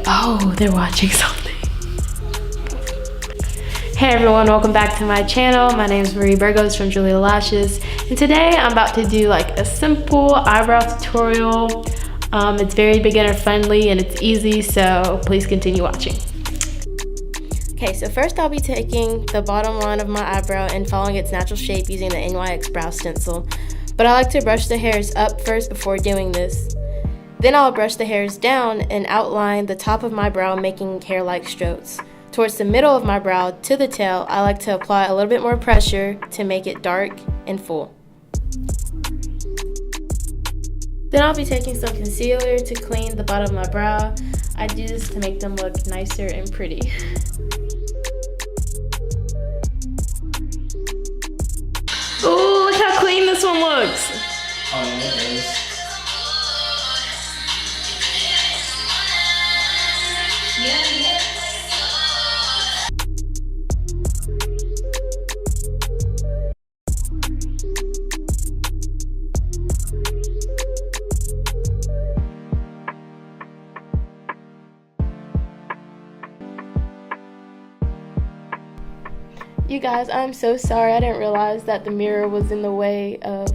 Oh, they're watching something. Hey everyone, welcome back to my channel. My name is Marie Burgos from Jolita Lashes, and today I'm about to do like a simple eyebrow tutorial. It's very beginner friendly and it's easy, so please continue watching. Okay, so first I'll be taking the bottom line of my eyebrow and following its natural shape using the NYX Brow Stencil. But I like to brush the hairs up first before doing this. Then I'll brush the hairs down and outline the top of my brow, making hair-like strokes. Towards the middle of my brow to the tail, I like to apply a little bit more pressure to make it dark and full. Then I'll be taking some concealer to clean the bottom of my brow. I do this to make them look nicer and pretty. Ooh, look how clean this one looks. Oh, yeah, it is. You guys, I'm so sorry. I didn't realize that the mirror was in the way of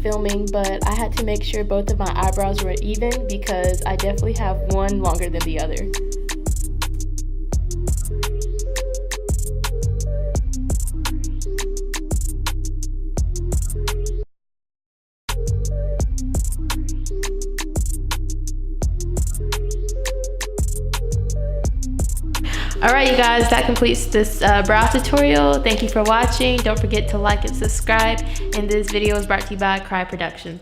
filming, but I had to make sure both of my eyebrows were even because I definitely have one longer than the other. Alright you guys, that completes this brow tutorial. Thank you for watching. Don't forget to like and subscribe. And this video is brought to you by Cry Productions.